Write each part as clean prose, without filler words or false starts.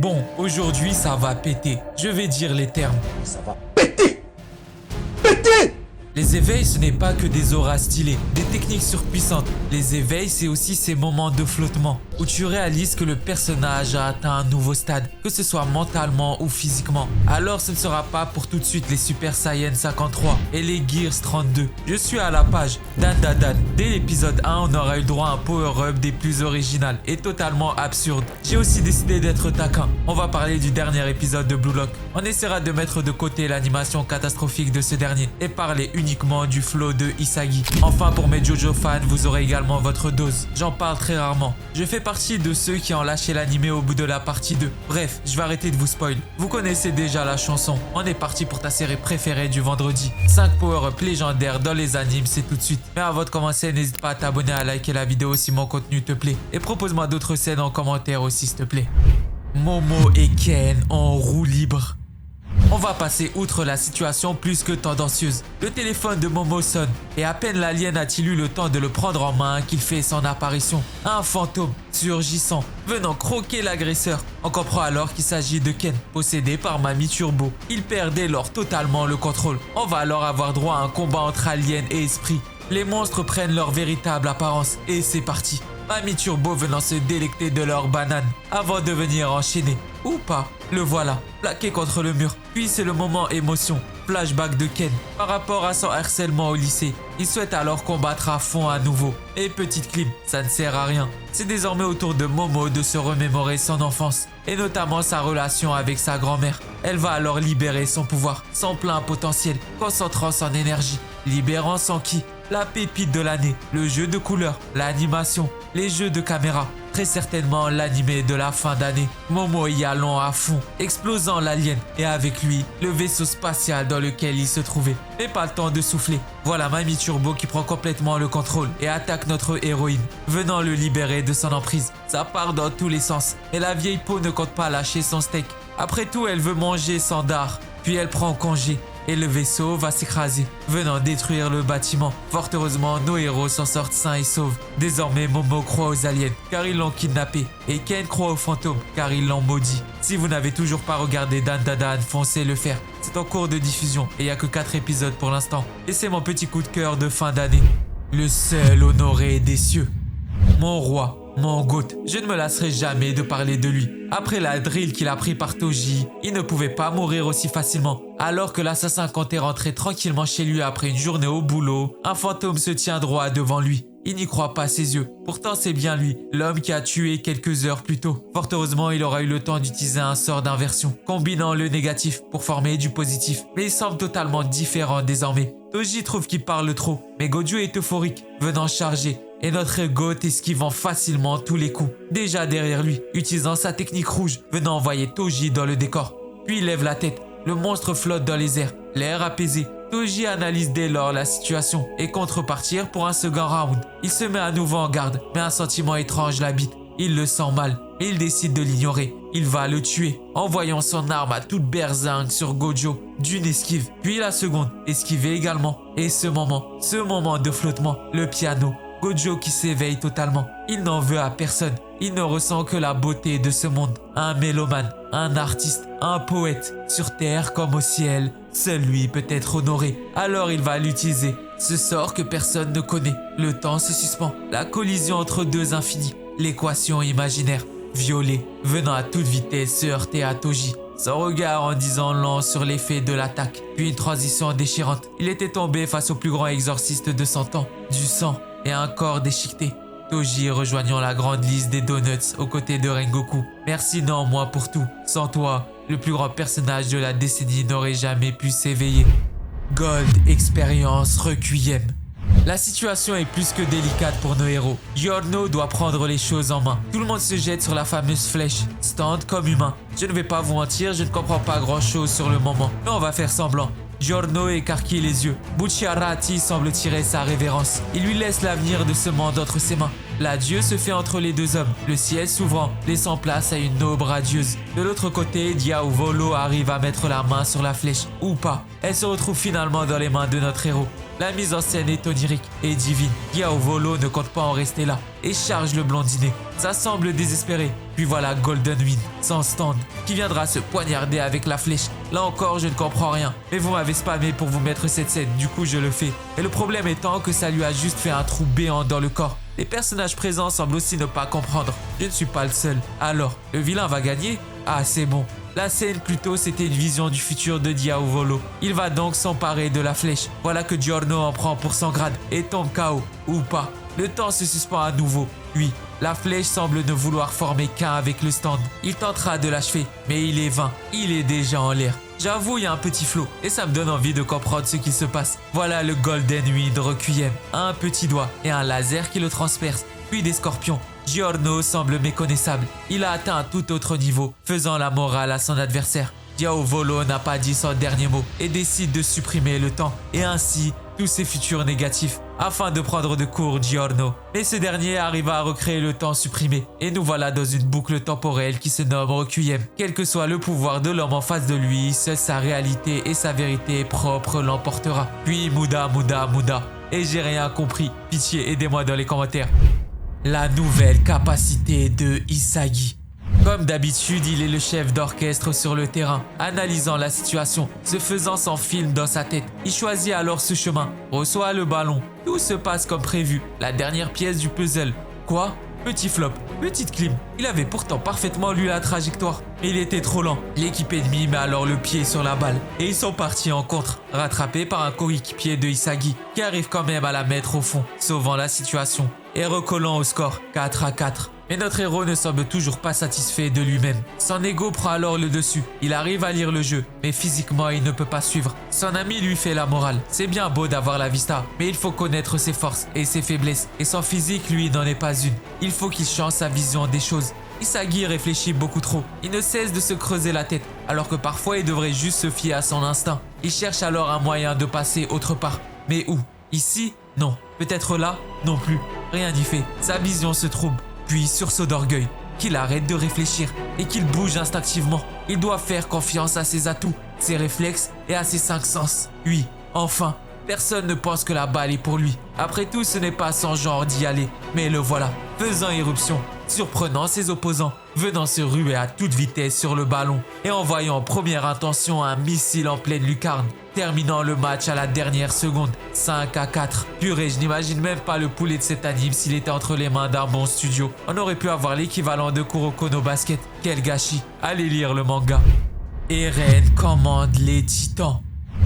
Bon, aujourd'hui ça va péter. Je vais dire les termes. Ça va péter. Péter. Les éveils, ce n'est pas que des auras stylées, des techniques surpuissantes. Les éveils, c'est aussi ces moments de flottement où tu réalises que le personnage a atteint un nouveau stade, que ce soit mentalement ou physiquement. Alors ce ne sera pas pour tout de suite les Super Saiyan 53 et les Gears 32. Je suis à la page Dan. Dès l'épisode 1, on aura eu droit à un power-up des plus originales et totalement absurde. J'ai aussi décidé d'être taquin. On va parler du dernier épisode de Blue Lock. On essaiera de mettre de côté l'animation catastrophique de ce dernier et parler uniquement du flow de Isagi. Enfin, pour mes JoJo fans, vous aurez également votre dose. J'en parle très rarement. Je fais partie de ceux qui ont lâché l'animé au bout de la partie 2. Bref, je vais arrêter de vous spoil. Vous connaissez déjà la chanson. On est parti pour ta série préférée du vendredi. 5 power-up légendaires dans les animes, c'est tout de suite. Mais avant de commencer, n'hésite pas à t'abonner, à liker la vidéo si mon contenu te plaît. Et propose-moi d'autres scènes en commentaire aussi, s'il te plaît. Momo et Ken en roue libre. On va passer outre la situation plus que tendancieuse. Le téléphone de Momo sonne et à peine l'alien a-t-il eu le temps de le prendre en main qu'il fait son apparition. Un fantôme surgissant venant croquer l'agresseur. On comprend alors qu'il s'agit de Ken, possédé par Mami Turbo. Il perd dès lors totalement le contrôle. On va alors avoir droit à un combat entre aliens et esprits. Les monstres prennent leur véritable apparence et c'est parti. Mami Turbo venant se délecter de leur banane avant de venir enchaîner. Ou pas, le voilà, plaqué contre le mur. Puis c'est le moment émotion, flashback de Ken par rapport à son harcèlement au lycée. Il souhaite alors combattre à fond à nouveau. Et petite clim, ça ne sert à rien. C'est désormais au tour de Momo de se remémorer son enfance et notamment sa relation avec sa grand-mère. Elle va alors libérer son pouvoir, son plein potentiel, concentrant son énergie, libérant son ki. La pépite de l'année, le jeu de couleurs, l'animation, les jeux de caméra, très certainement l'animé de la fin d'année. Momo y allant à fond, explosant l'alien et avec lui, le vaisseau spatial dans lequel il se trouvait. Mais pas le temps de souffler. Voilà Mami Turbo qui prend complètement le contrôle et attaque notre héroïne, venant le libérer de son emprise. Ça part dans tous les sens et la vieille peau ne compte pas lâcher son steak. Après tout, elle veut manger sans dard, puis elle prend congé. Et le vaisseau va s'écraser, venant détruire le bâtiment. Fort heureusement, nos héros s'en sortent sains et saufs. Désormais, Momo croit aux aliens, car ils l'ont kidnappé. Et Ken croit aux fantômes, car ils l'ont maudit. Si vous n'avez toujours pas regardé Dan, foncez le faire. C'est en cours de diffusion, et il n'y a que 4 épisodes pour l'instant. Et c'est mon petit coup de cœur de fin d'année. Le seul honoré des cieux. Mon roi. Mon GOAT, je ne me lasserai jamais de parler de lui. Après la drill qu'il a pris par Toji, il ne pouvait pas mourir aussi facilement. Alors que l'assassin comptait rentrer tranquillement chez lui après une journée au boulot, un fantôme se tient droit devant lui. Il n'y croit pas ses yeux. Pourtant, c'est bien lui, l'homme qui a tué quelques heures plus tôt. Fort heureusement, il aura eu le temps d'utiliser un sort d'inversion, combinant le négatif pour former du positif. Mais il semble totalement différent désormais. Toji trouve qu'il parle trop, mais Gojo est euphorique, venant charger. Et notre GOAT esquivant facilement tous les coups. Déjà derrière lui, utilisant sa technique rouge, venant envoyer Toji dans le décor. Puis il lève la tête. Le monstre flotte dans les airs, l'air apaisé. Toji analyse dès lors la situation et compte repartir pour un second round. Il se met à nouveau en garde, mais un sentiment étrange l'habite. Il le sent mal, mais il décide de l'ignorer. Il va le tuer, envoyant son arme à toute berzingue sur Gojo d'une esquive. Puis la seconde, esquivée également. Et ce moment de flottement, le piano. Gojo qui s'éveille totalement. Il n'en veut à personne. Il ne ressent que la beauté de ce monde. Un mélomane, un artiste, un poète. Sur terre comme au ciel, seul lui peut être honoré. Alors il va l'utiliser. Ce sort que personne ne connaît. Le temps se suspend. La collision entre deux infinis. L'équation imaginaire. Violet, venant à toute vitesse se heurter à Toji. Son regard en disant long sur l'effet de l'attaque. Puis une transition déchirante. Il était tombé face au plus grand exorciste de son temps. Du sang et un corps déchiqueté. Toji rejoignant la grande liste des donuts aux côtés de Rengoku. Merci néanmoins pour tout. Sans toi, le plus grand personnage de la décennie n'aurait jamais pu s'éveiller. Gold Experience Requiem. La situation est plus que délicate pour nos héros. Giorno doit prendre les choses en main. Tout le monde se jette sur la fameuse flèche. Stand comme humain. Je ne vais pas vous mentir, je ne comprends pas grand chose sur le moment. Mais on va faire semblant. Giorno écarquille les yeux. Bucciarati semble tirer sa révérence. Il lui laisse l'avenir de ce monde entre ses mains. L'adieu se fait entre les deux hommes, le ciel s'ouvrant, laissant place à une aube radieuse. De l'autre côté, Diavolo arrive à mettre la main sur la flèche, ou pas. Elle se retrouve finalement dans les mains de notre héros. La mise en scène est onirique et divine. Diavolo ne compte pas en rester là et charge le blondinet. Ça semble désespéré. Puis voilà Golden Wind, sans stand, qui viendra se poignarder avec la flèche. Là encore, je ne comprends rien. Mais vous m'avez spammé pour vous mettre cette scène, du coup je le fais. Et le problème étant que ça lui a juste fait un trou béant dans le corps. Les personnages présents semblent aussi ne pas comprendre. Je ne suis pas le seul. Alors, le vilain va gagner? Ah, c'est bon. La scène plutôt c'était une vision du futur de Diavolo. Il va donc s'emparer de la flèche. Voilà que Giorno en prend pour son grade et tombe KO, ou pas. Le temps se suspend à nouveau. Oui, la flèche semble ne vouloir former qu'un avec le stand. Il tentera de l'achever, mais il est vain. Il est déjà en l'air. J'avoue, il y a un petit flot et ça me donne envie de comprendre ce qui se passe. Voilà le Golden Wind Requiem. Un petit doigt et un laser qui le transperce. Puis des scorpions. Giorno semble méconnaissable. Il a atteint un tout autre niveau, faisant la morale à son adversaire. Diavolo n'a pas dit son dernier mot et décide de supprimer le temps et ainsi tous ses futurs négatifs afin de prendre de court Giorno. Mais ce dernier arriva à recréer le temps supprimé et nous voilà dans une boucle temporelle qui se nomme Requiem. Quel que soit le pouvoir de l'homme en face de lui, seule sa réalité et sa vérité propre l'emportera. Puis Muda. Et j'ai rien compris. Pitié, aidez-moi dans les commentaires. La nouvelle capacité de Isagi. Comme d'habitude, il est le chef d'orchestre sur le terrain, analysant la situation, se faisant son film dans sa tête. Il choisit alors ce chemin, reçoit le ballon. Tout se passe comme prévu. La dernière pièce du puzzle. Quoi? Petit flop, petite clim. Il avait pourtant parfaitement lu la trajectoire, mais il était trop lent. L'équipe ennemie met alors le pied sur la balle et ils sont partis en contre, rattrapés par un coéquipier de Isagi qui arrive quand même à la mettre au fond, sauvant la situation et recollant au score 4-4. Mais notre héros ne semble toujours pas satisfait de lui-même. Son ego prend alors le dessus. Il arrive à lire le jeu, mais physiquement il ne peut pas suivre. Son ami lui fait la morale. C'est bien beau d'avoir la vista, mais il faut connaître ses forces et ses faiblesses. Et son physique, lui, n'en est pas une. Il faut qu'il change sa vision des choses. Isagi réfléchit beaucoup trop. Il ne cesse de se creuser la tête, alors que parfois il devrait juste se fier à son instinct. Il cherche alors un moyen de passer autre part. Mais où? Ici? Non. Peut-être là? Non plus. Rien n'y fait. Sa vision se trouble. Puis sursaut d'orgueil, qu'il arrête de réfléchir et qu'il bouge instinctivement. Il doit faire confiance à ses atouts, ses réflexes et à ses 5 sens. Oui, enfin, personne ne pense que la balle est pour lui. Après tout, ce n'est pas son genre d'y aller, mais le voilà, faisant éruption, surprenant ses opposants, venant se ruer à toute vitesse sur le ballon et envoyant en première intention un missile en pleine lucarne, terminant le match à la dernière seconde, 5-4. Purée, je n'imagine même pas le poulet de cet anime s'il était entre les mains d'un bon studio. On aurait pu avoir l'équivalent de Kuroko no Basket. Quel gâchis. Allez lire le manga. Eren commande les titans.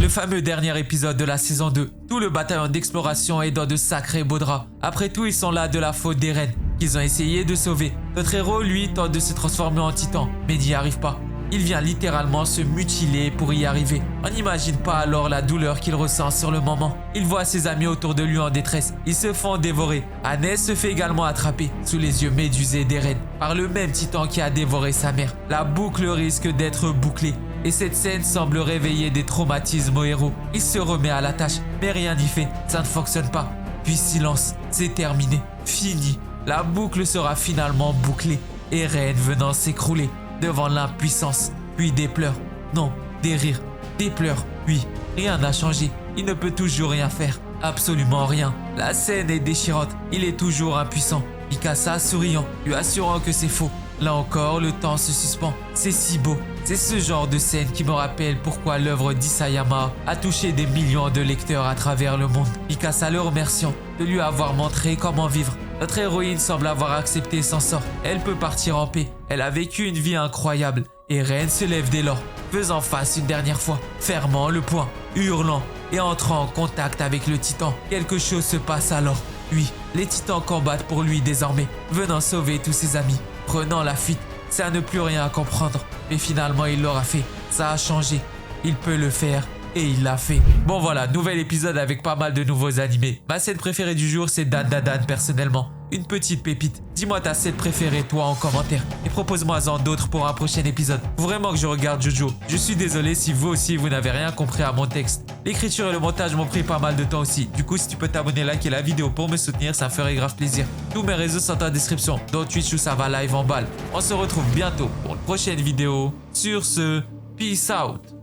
Le fameux dernier épisode de la saison 2. Tout le bataillon d'exploration est dans de sacrés beaux draps. Après tout, ils sont là de la faute d'Eren, qu'ils ont essayé de sauver. Notre héros, lui, tente de se transformer en titan, mais n'y arrive pas. Il vient littéralement se mutiler pour y arriver. On n'imagine pas alors la douleur qu'il ressent sur le moment. Il voit ses amis autour de lui en détresse. Ils se font dévorer. Hannes se fait également attraper, sous les yeux médusés d'Eren, par le même titan qui a dévoré sa mère. La boucle risque d'être bouclée. Et cette scène semble réveiller des traumatismes au héros. Il se remet à la tâche, mais rien n'y fait. Ça ne fonctionne pas. Puis silence, c'est terminé. Fini. La boucle sera finalement bouclée. Eren venant s'écrouler devant l'impuissance, puis des pleurs, non, des rires, des pleurs, oui, rien n'a changé, il ne peut toujours rien faire, absolument rien. La scène est déchirante, il est toujours impuissant. Mikasa souriant, lui assurant que c'est faux. Là encore, le temps se suspend, c'est si beau. C'est ce genre de scène qui me rappelle pourquoi l'œuvre d'Isayama a touché des millions de lecteurs à travers le monde. Mikasa le remerciant de lui avoir montré comment vivre. Notre héroïne semble avoir accepté son sort. Elle peut partir en paix. Elle a vécu une vie incroyable. Eren se lève dès lors, faisant face une dernière fois, fermant le poing, hurlant et entrant en contact avec le titan. Quelque chose se passe alors. Oui, les titans combattent pour lui désormais, venant sauver tous ses amis, prenant la fuite. C'est à ne plus rien comprendre. Mais finalement, il l'aura fait. Ça a changé. Il peut le faire. Et il l'a fait. Bon voilà, nouvel épisode avec pas mal de nouveaux animés. Ma scène préférée du jour, c'est Dan personnellement. une petite pépite. Dis-moi ta scène préférée toi en commentaire et propose-moi-en d'autres pour un prochain épisode. Faut vraiment que je regarde Jojo. Je suis désolé si vous aussi vous n'avez rien compris à mon texte. L'écriture et le montage m'ont pris pas mal de temps aussi. Du coup si tu peux t'abonner, liker la vidéo pour me soutenir, ça me ferait grave plaisir. Tous mes réseaux sont en description, dont Twitch où ça va live en balle. On se retrouve bientôt pour une prochaine vidéo. Sur ce, peace out.